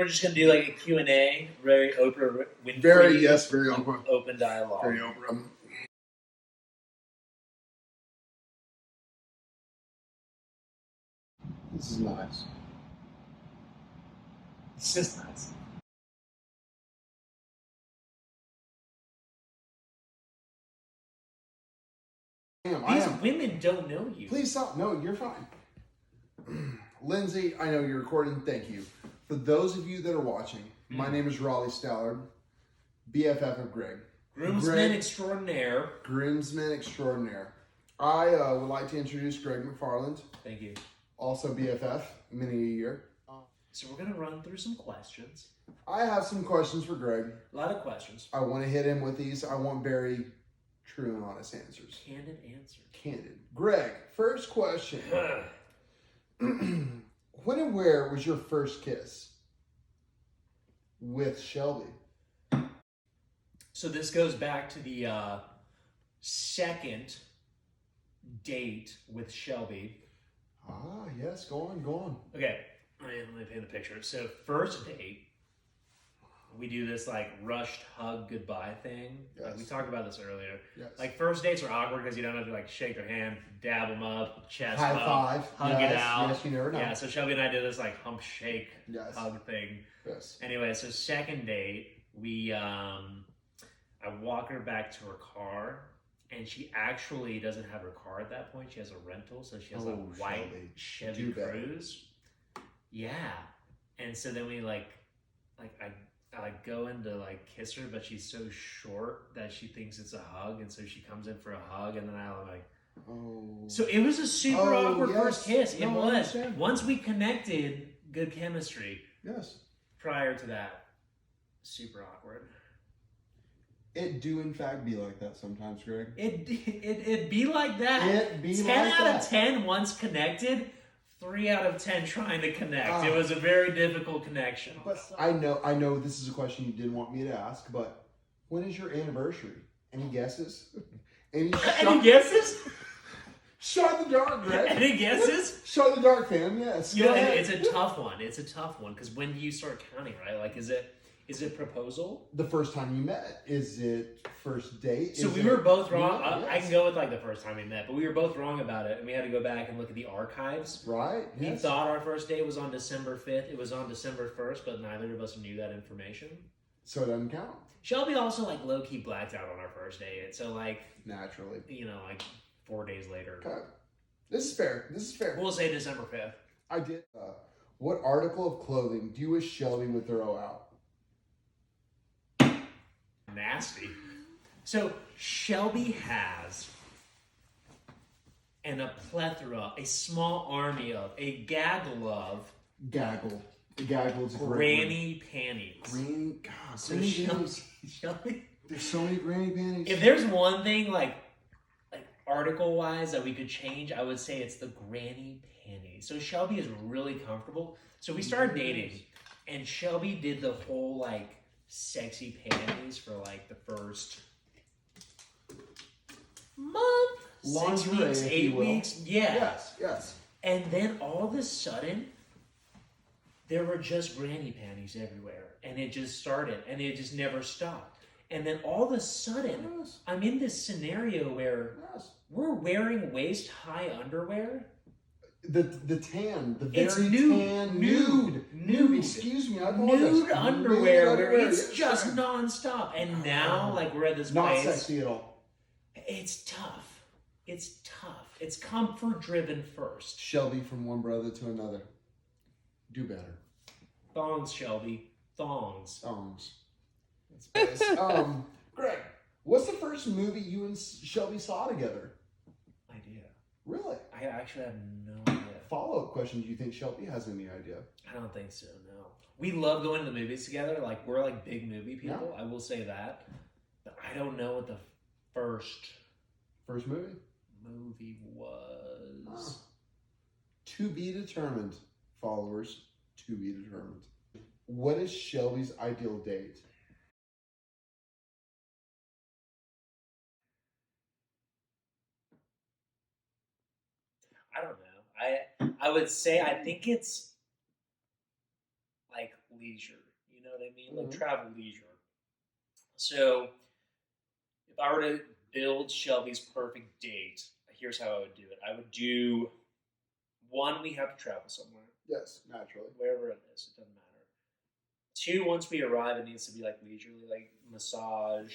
we're just gonna do like a Q&A, very Oprah Winfrey. Very open. Open dialogue. Very open. This is nice. It's just nice. These women don't know you. Please stop. No, you're fine. Lindsay, I know you're recording. Thank you. For those of you that are watching, my name is Raleigh Stallard, BFF of Greg. Groomsman extraordinaire. Groomsman extraordinaire. I would like to introduce Greg McFarland. Thank you. Also BFF, many a year. So we're going to run through some questions. I have some questions for Greg. A lot of questions. I want to hit him with these. I want very true and honest answers. Candid answers. Candid. Greg, first question. When and where was your first kiss with Shelby? So this goes back to the second date with Shelby. Ah, yes. Go on. Okay, let me paint the picture. So first date, we do this like rushed hug goodbye thing. Yes. Like we talked about this earlier. Yes. Like first dates are awkward because you don't have to like shake their hand, dab them up, chest High bump, five. hug Yes, it out. yes, you never know. Yeah, so Shelby and I did this like hump shake Yes. hug thing. Yes. Anyway, so second date, we I walk her back to her car, and she actually doesn't have her car at that point. She has a rental, so she has a white Chevy Cruise. Yeah, and so then we like I go in to like kiss her, but she's so short that she thinks it's a hug, and so she comes in for a hug, and then I'm like, oh. So it was a super awkward first kiss. It No, I was. understand. Once we connected, good chemistry. Yes. Prior to that, super awkward. It do in fact be like that sometimes, Greg. It be like that. It be 10 like out that. of 10 once connected. 3 out of 10 trying to connect. It was a very difficult connection. But I know this is a question you didn't want me to ask, but when is your anniversary? Any guesses? Any guesses? Shot in the dark, Greg. Any guesses? Shot in the dark, fam. Yes. You know, it's a tough one. It's a tough one because when do you start counting, right? Like, is it proposal? The first time you met. Is it first date? So we were both wrong. I can go with like the first time we met, but we were both wrong about it, and we had to go back and look at the archives. Right. We Yes. thought our first date was on December 5th. It was on December 1st, but neither of us knew that information. So it doesn't count. Shelby also like low key blacked out on our first date, so like Naturally. you know like 4 days later. Okay. This is fair. We'll say December 5th. I did. What article of clothing do you wish Shelby would throw out? Nasty. So Shelby has a plethora, a small army of, a gaggle of Gaggle. The gaggle is a great granny panties. Granny. God, So granny panties. Shelby, There's so many granny panties. if there's one thing like article wise that we could change, I would say it's the granny panties. So Shelby is really comfortable. So we started dating, and Shelby did the whole like sexy panties for like the first month, Lingerie, 6 weeks, if 8 you will. weeks. Yeah. Yes. And then all of a sudden, there were just granny panties everywhere. And it just started, and it just never stopped. And then all of a sudden, Yes. I'm in this scenario where Yes. we're wearing waist-high underwear. The tan, the It's very nude. tan, Nude. Excuse me, I apologize. Nude underwear where underwear, it's yes, just sorry. nonstop. And now, like, we're at this Not place. sexy at all. It's tough. It's tough. It's comfort-driven first. Shelby from one brother to another. Do better. Thongs, Shelby. Thongs. Songs. Greg, what's the first movie you and Shelby saw together? Idea. Really? I actually have no idea. Follow-up question, do you think Shelby has any idea? I don't think so, no. We love going to the movies together. Like, we're like big movie people. I will say that. But I don't know what the first movie was. To be determined, followers. To be determined. What is Shelby's ideal date? I don't know. I would say I think it's like leisure. You know what I mean? Like travel leisure. So if I were to build Shelby's perfect date, here's how I would do it. I would do one, we have to travel somewhere. Yes, naturally. Wherever it is, it doesn't matter. Two, once we arrive, it needs to be like leisurely, like massage.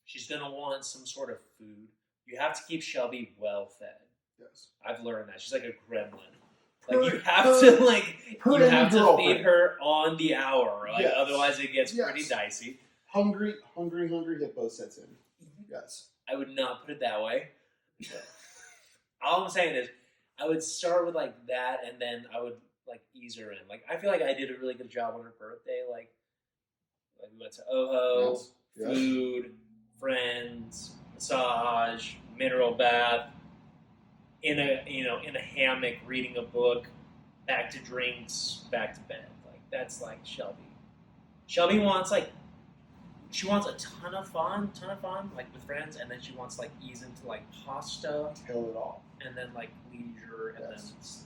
She's gonna want some sort of food. You have to keep Shelby well fed. Yes. I've learned that. She's like a gremlin. Like you have to feed her on the hour. Like otherwise it gets pretty dicey. Hungry hippo sets in. Yes. I would not put it that way. All I'm saying is I would start with like that and then I would like ease her in. Like I feel like I did a really good job on her birthday. Like we went to Oho, food, friends, massage, mineral bath, in a hammock reading a book, back to drinks, back to bed. Like that's like Shelby. Shelby wants she wants a ton of fun, like with friends, and then she wants like ease into like pasta. Kill it all. And then like leisure, and then it's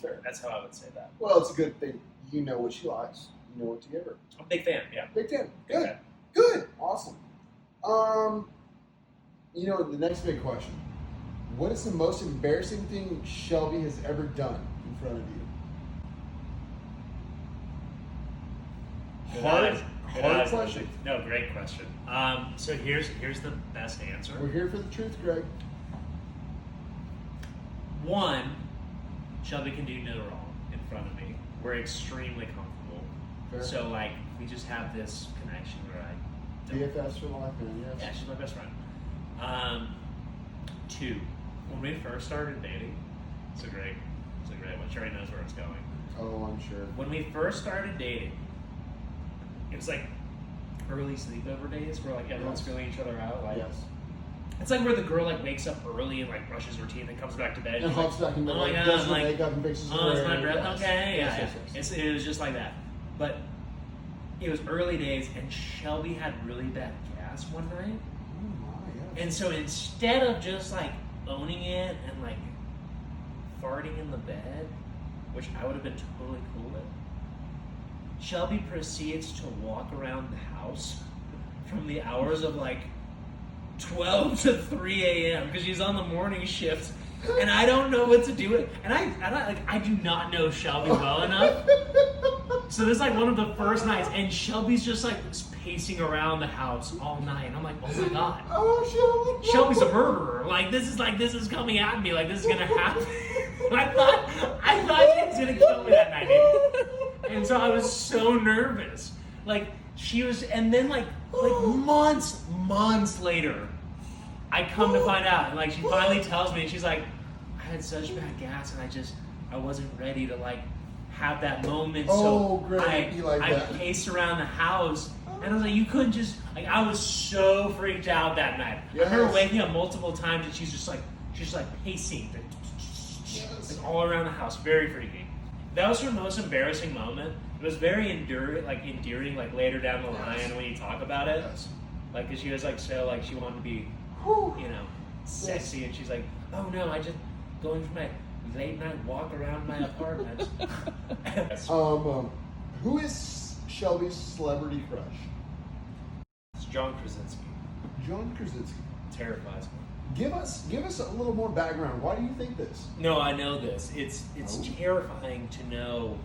fair. That's how I would say that. Well, it's a good thing. You know what she likes. You know what to give her. I'm a big fan. Yeah. Big fan. Good. Okay. Good. Awesome. The next big question. What is the most embarrassing thing Shelby has ever done in front of you? Hard question. No, great question. So here's the best answer. We're here for the truth, Greg. One, Shelby can do no wrong in front of me. We're extremely comfortable. Fair. So like we just have this connection where BFFs for life, man. Yes. Yeah, she's my best friend. Two, when we first started dating, it's a great one. She already knows where it's going. Oh, I'm sure. When we first started dating, it was like early sleepover days where like everyone's feeling each other out. Like it's like where the girl like wakes up early and like brushes her teeth and comes back to bed and hops back in bed, does her makeup and fixes her hair. It's my breath. Okay, It was just like that. But it was early days, and Shelby had really bad gas one night. And so instead of just like owning it and like farting in the bed, which I would have been totally cool with, Shelby proceeds to walk around the house from the hours of like 12 to 3 a.m. because she's on the morning shift, and I don't know what to do with it. And I do not know Shelby well enough. So this is like one of the first nights, and Shelby's just like pacing around the house all night. And I'm like, oh my god, Shelby, Shelby's a murderer. Like this is coming at me. Like this is gonna happen. I thought she was gonna kill me that night, dude. And so I was so nervous. Like she was, and then like months later, I come to find out, and like she finally tells me, and she's like, I had such bad gas, and I wasn't ready to like have that moment. I paced around the house, and I was like, you couldn't just like. I was so freaked out that night. I heard her waking up multiple times, and she's just like pacing, like all around the house, very freaky. That was her most embarrassing moment. It was very endearing, like later down the line when you talk about it, like because she was like so like she wanted to be, sexy, and she's like, oh no, I just going for my late night walk around my apartment. Who is Shelby's celebrity crush? It's John Krasinski. John Krasinski Terrifies me. Give us a little more background. Why do you think this? No, I know this. It's terrifying to know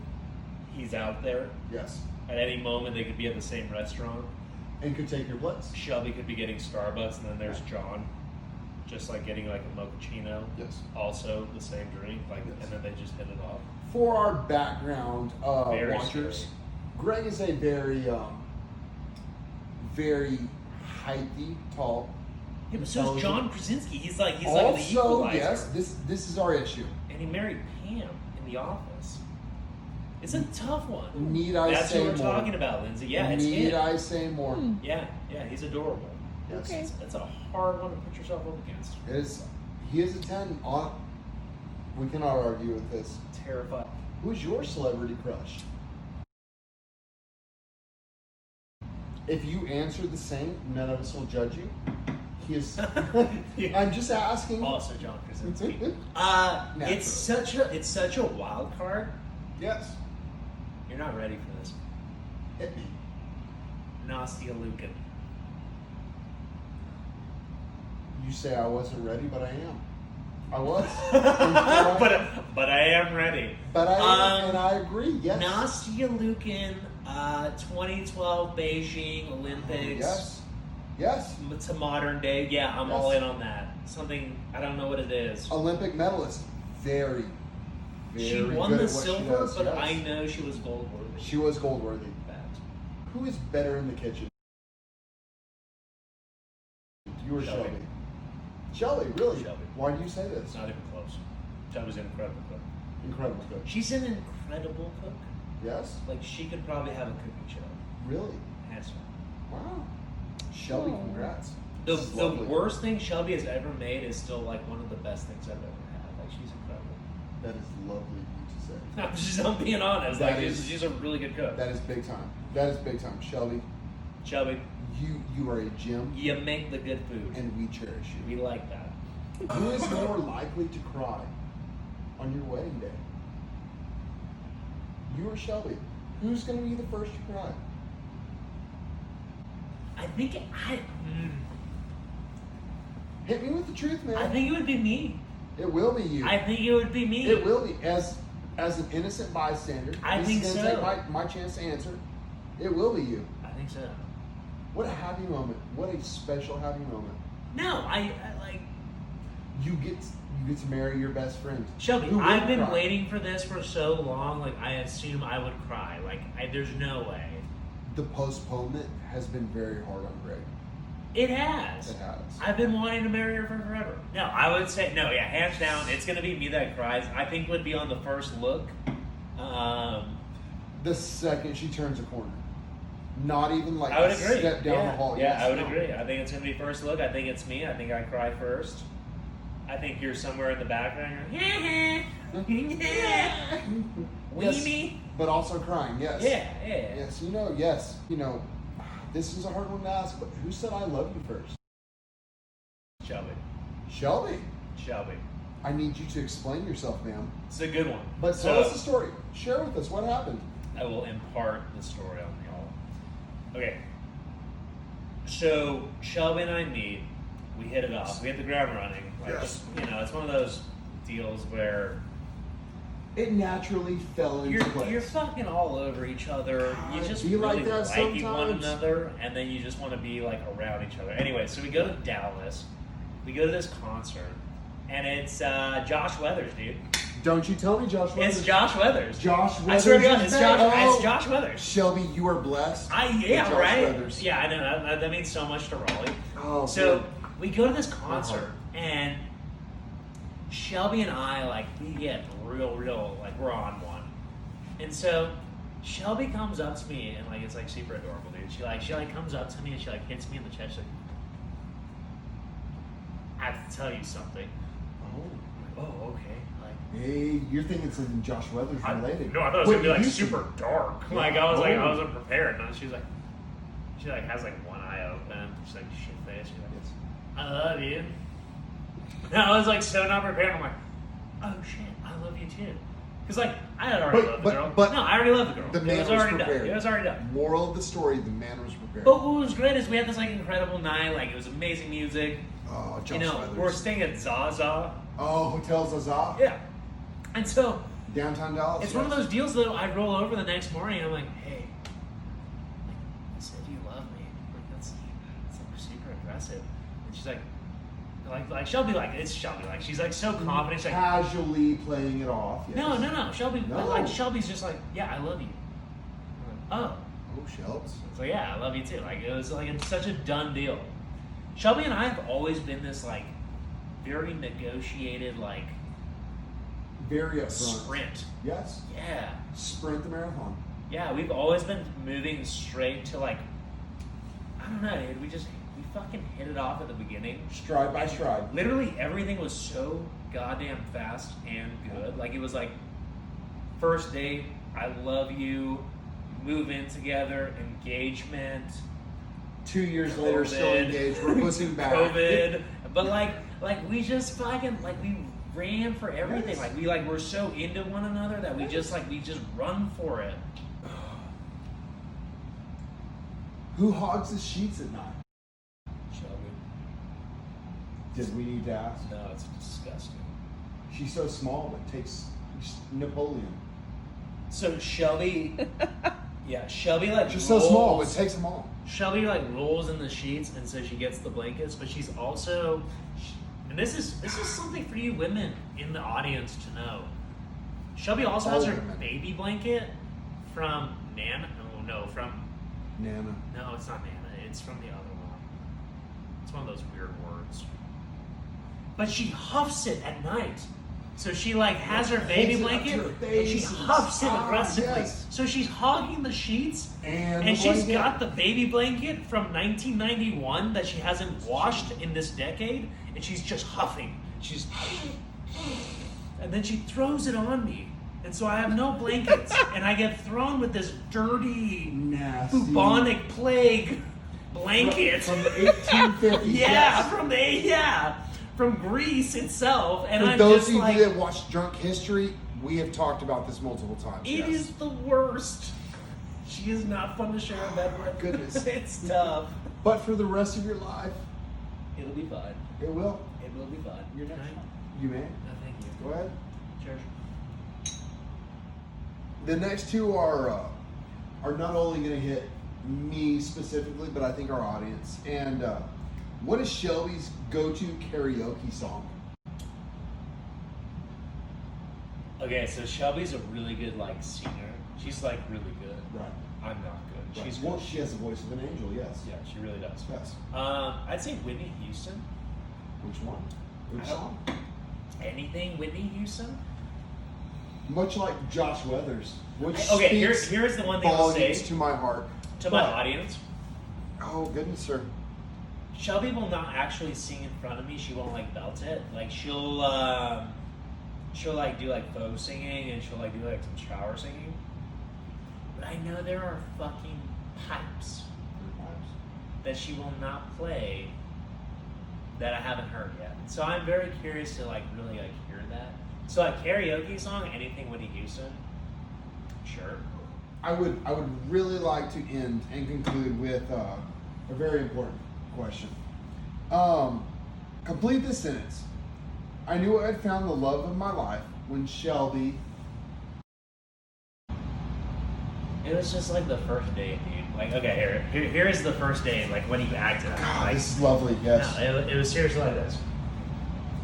he's out there. Yes. At any moment, they could be at the same restaurant. And could take your place. Shelby could be getting Starbucks, and then there's John, just like getting like a mochaccino. Yes. Also the same drink, and then they just hit it off. For our background watchers, scary. Greg is a very, very heighty, tall. Yeah, but so is John Krasinski. He's like the equalizer. Also, yes, this is our issue. And he married Pam in The Office. It's a tough one. Need I That's say more? That's what we're talking about, Lindsay. Yeah, it's him. Need I say more? Yeah, he's adorable. Yes. Okay. It's a hard one to put yourself up against. It is. He is a 10. We cannot argue with this. Terrified. Who's your celebrity crush? If you answer the same, none of us will judge you. He is. I'm just asking. Also, John Krasinski. It's such a wild card. Yes. You're not ready for this. Hit me. Nastia Lukin. You say I wasn't ready, but I am. I was. but I am ready. But I am, and I agree, yes. Nastia Lukin, 2012 Beijing Olympics. Yes. To modern day. Yeah, I'm all in on that. Something, I don't know what it is. Olympic medalist. Very she won good the at what silver, she does, but yes. I know she was gold worthy. She was gold worthy. Who is better in the kitchen? You or Shelby? Shelby, really? Shelby. Why do you say this? Not even close. Shelby's an incredible cook. Incredible cook. She's an incredible cook. Yes? Like, she could probably have a cooking show. Really? Hands down. Wow. Shelby, congrats. The worst thing Shelby has ever made is still like one of the best things I've ever had. Like, she's incredible. That is lovely of you to say. I'm being honest. That Like, is- she's a really good cook. That is big time. That is big time. Shelby, Shelby, you are a gem, you make the good food. and we cherish you. We like that. Who is more likely to cry on your wedding day? You or Shelby? Who's going to be the first to cry? I think Hit me with the truth, man. I think it would be me. It will be you. I think it would be me. It will be. As an innocent bystander, I this think is gonna so. take my chance to answer. It will be you. I think so. What a happy moment. What a special happy moment. No, I like You get to marry your best friend. Shelby. Who I've wouldn't been cry? waiting for this for so long. Like, I assume I would cry. Like, there's no way. The postponement has been very hard on Greg. It has. It has. I've been wanting to marry her for forever. No, I would say no. Yeah, hands down, it's gonna be me that cries. I think would be on the first look. The second she turns a corner. Not even like I would a agree. step down the hall. Yeah, Yes, I would no. agree. I think it's gonna be first look. I think it's me. I think I cry first. I think you're somewhere in the background. You're like, weenie. But also crying, yes. Yeah. Yes, yes. This is a hard one to ask, but who said I love you first? Shelby. Shelby, I need you to explain yourself, ma'am. It's a good one. But tell us the story. Share with us what happened. I will impart the story on y'all. Okay. So Shelby and I meet. We hit it off. We hit the ground running. Like, Yes. It's one of those deals where It naturally fell into place. you're fucking all over each other. You just be like really that like one sometimes. another, and then you just want to be like around each other. Anyway, so we go to Dallas. We go to this concert, and it's Josh Weathers, dude. Don't you tell me Josh Weathers. It's Josh Weathers. Josh Weathers. I swear to God, is it's back. It's Josh Weathers. Shelby, you are blessed. Yeah, with Josh right. Weathers. Yeah, I know. That means so much to Raleigh. Oh, So good. we go to this concert, and Shelby and I, like, we get real, like, we're on one. And so Shelby comes up to me, and, like, it's, like, super adorable, dude. She comes up to me, and she, like, hits me in the chest. She's like, I have to tell you something. Oh. I'm like, oh, okay. Like, Hey, you're thinking something Josh Weathers related. No, I thought it was gonna be like you super dark. Yeah. Like, I Oh. wasn't prepared. And she has like one eye open. She's like shit face. She's like, I love you. And I was like so not prepared. I'm like, oh shit, I love you too. Because like I had already loved the girl. But no, I already loved the girl. The man it was was already prepared. done. It was already done. Moral of the story: the man was prepared. But what was great is we had this like incredible night. Like it was amazing music. Oh, Josh Weathers. We're staying at Zaza. Oh, Hotel Zaza. Yeah. And so Downtown Dallas. it's one of those deals that I roll over the next morning and I'm like, hey, like, I said you love me. Like that's like super aggressive. And she's like Shelby, like it's Shelby, like she's like so confident. She's like, casually playing it off. Yes. no, Shelby, No. like Shelby's just like, yeah, I love you. I'm like, oh, Oh, Shelbs. so yeah, I love you too. Like it was like it's such a done deal. Shelby and I have always been this like very negotiated like Very upfront. sprint. Yes. Yeah. Sprint the marathon. Yeah, we've always been moving straight to like, I don't know, dude. We fucking hit it off at the beginning. Stride by stride. Literally everything was so goddamn fast and good. Like it was like, first date, I love you, move in together, engagement. 2 years later, still engaged. We're pushing back. COVID. But like we just fucking, like we ran for everything. Yes. Like we're so into one another that we just run for it. Who hogs the sheets at night? Shelby. Did we need to ask? No, it's disgusting. She's so small, it takes Napoleon. So Shelby, yeah, Shelby like She's rolls, so small, but it takes them all. Shelby like rolls in the sheets, and so she gets the blankets. But she's also, and this is something for you women in the audience to know. Shelby also has her baby blanket from Nana. Oh no, from Nana. No, it's not Nana. It's from the other one. It's one of those weird words. But she huffs it at night. So she like has her baby blanket and she huffs it aggressively. Yes. So she's hogging the sheets And she's got the baby blanket from 1991 that she hasn't washed in this decade, and she's just huffing. She's and then she throws it on me. And so I have no blankets and I get thrown with this dirty, nasty, bubonic plague blanket. From the 1850s. Yeah, from Greece itself. And For I'm those just of you like, that watch Drunk History, we have talked about this multiple times. it is the worst. She is not fun to share a bed with. Goodness. It's tough. But for the rest of your life, It'll be fine. it will. It will be fine. Your next Right? one. You may. No, thank you. Go ahead. Cheers. The next two are not only going to hit me specifically, but I think our audience. And what is Shelby's go-to karaoke song? Okay, so Shelby's a really good like singer. She's like really good. Right. I'm not good. She's Well, good. she has the voice of an angel. Yes. Yeah, she really does. Yes. I'd say Whitney Houston. Which one? Which I don't- song? Anything Whitney Houston? Much like Josh Weathers. Which Okay, speaks here's the one thing I'll say volumes to my heart. to my audience. Oh goodness, sir. Shelby will not actually sing in front of me. She won't like belt it. Like she'll like do like faux singing, and she'll like do like some shower singing. But I know there are fucking pipes that she will not play that I haven't heard yet. So I'm very curious to like really like hear that. So like karaoke song, anything Whitney Houston, sure. I would really like to end and conclude with a very important question. Complete this sentence. I knew I had found the love of my life when Shelby. It was just like the first date, dude. Like, okay, here is the first date, like when you acted. God, Like, this is lovely. Yes. no, it was seriously like this.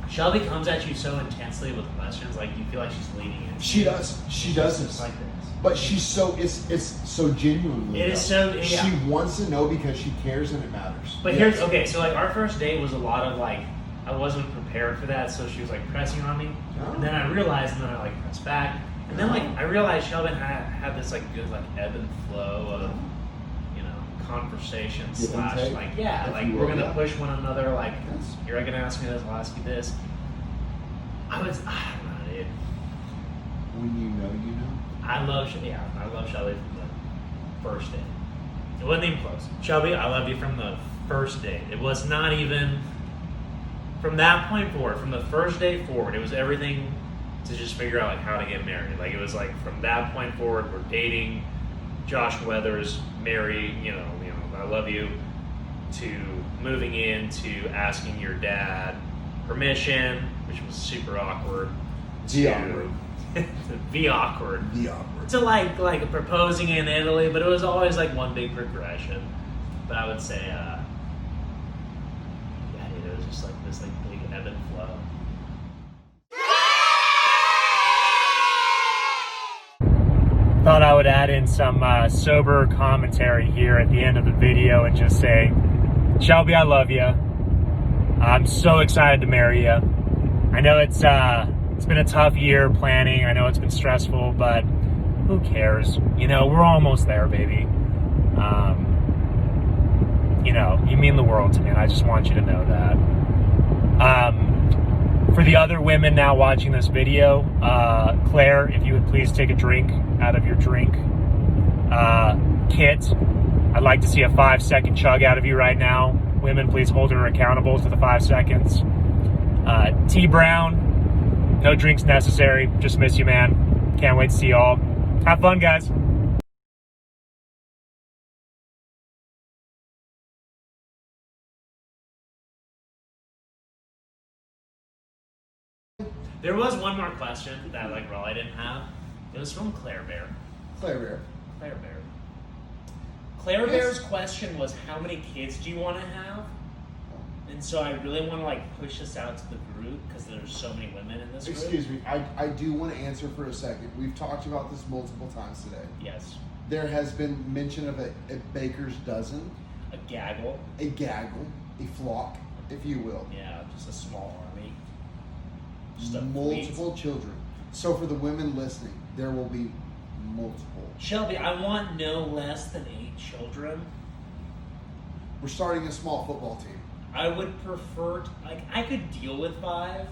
Shelby comes at you so intensely with questions, like you feel like she's leading you. She does. She does Just this. like this. But she's so it's so genuinely. It is so, yeah. She wants to know because she cares and it matters. But Yes. here's okay. So like our first date was a lot of like I wasn't prepared for that, so she was like pressing on me, Oh. and then I realized, and then I like pressed back, and then like I realized Sheldon had this like good like ebb and flow of conversation Give and slash take, like yeah if like you we're will, gonna yeah. push one another like Yes. you're gonna ask me this, I'll ask you this. I don't know, dude. When you know. I love Shelby from the first date. It wasn't even close. Shelby, I love you from the first date. It was not even from that point forward, from the first date forward, it was everything to just figure out like how to get married. Like it was like from that point forward, we're dating, Josh Weathers, married, I love you, to moving in, to asking your dad permission, which was super awkward. The awkward. Be awkward. The awkward. To like proposing in Italy, but it was always like one big progression. But I would say, yeah, dude, it was just like this like big ebb and flow. Thought I would add in some sober commentary here at the end of the video and just say, Shelby, I love you. I'm so excited to marry you. I know it's been a tough year planning. I know it's been stressful, but who cares? We're almost there, baby. You mean the world to me, and I just want you to know that. For the other women now watching this video, Claire, if you would please take a drink out of your drink. Kit, I'd like to see a 5-second chug out of you right now. Women, please hold her accountable to the 5 seconds. T Brown, no drinks necessary. Just miss you, man. Can't wait to see y'all. Have fun, guys. There was one more question that like Raleigh didn't have. It was from Claire Bear. Claire Bear. Claire Bear. Claire Bear's question was, how many kids do you want to have? And so I really want to like push this out to the group because there's so many women in this group. Excuse me, I do want to answer for a second. We've talked about this multiple times today. Yes. There has been mention of a baker's dozen. A gaggle. A gaggle. A flock, if you will. Yeah, just a small army. Just a multiple fleet. Children. So for the women listening, there will be multiple. Shelby, I want no less than 8 children. We're starting a small football team. I would prefer, I could deal with 5,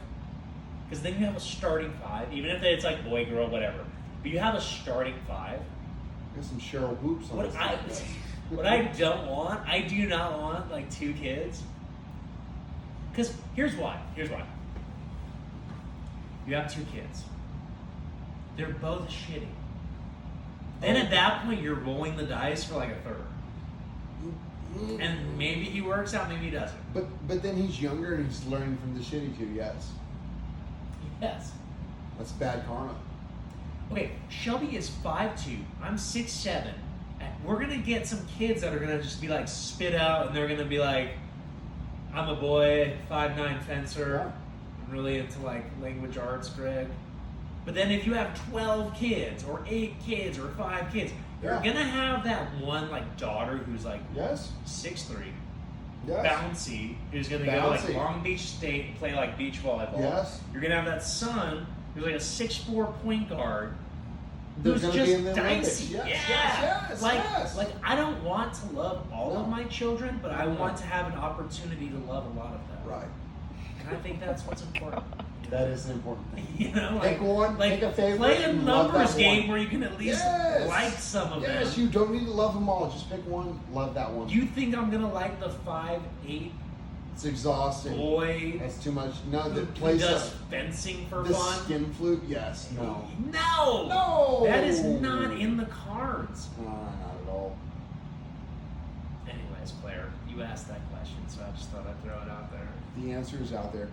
because then you have a starting 5, even if it's like boy, girl, whatever. But you have a starting 5. There's some Cheryl Hoops on this. What I don't want, I do not want like 2 kids. Because here's why. You have 2 kids. They're both shitty. Then at that point, you're rolling the dice for like a third. And maybe he works out, maybe he doesn't. But then he's younger and he's learning from the shitty 2, yes. Yes. That's bad karma. Okay, Shelby is 5'2". I'm 6'7". We're gonna get some kids that are gonna just be like spit out, and they're gonna be like, I'm a boy, 5'9" fencer. Yeah. I'm really into like language arts, Greg. But then if you have 12 kids or 8 kids or 5 kids, you're gonna have that one like daughter who's like 6'3", bouncy, who's gonna go to like Long Beach State and play like beach volleyball. Yes. You're gonna have that son who's like a 6'4" point guard. Who's just be in the dicey. Olympics. Yes. Like I don't want to love all of No. my children, but I want to have an opportunity to love a lot of them. Right. And I think that's what's important. That is an important thing. You know, Pick one, like pick a favorite, play a and love numbers that game one. where you can at least like some of them. Yes, you don't need to love them all. Just pick one, love that one. You think I'm gonna like the 5'8" It's exhausting. boy That's too much. No, who the place does fencing for the fun? skin flute. Yes. No. No. That is not in the cards. No, not at all. Anyways, Claire, you asked that question, so I just thought I'd throw it out there. The answer is out there.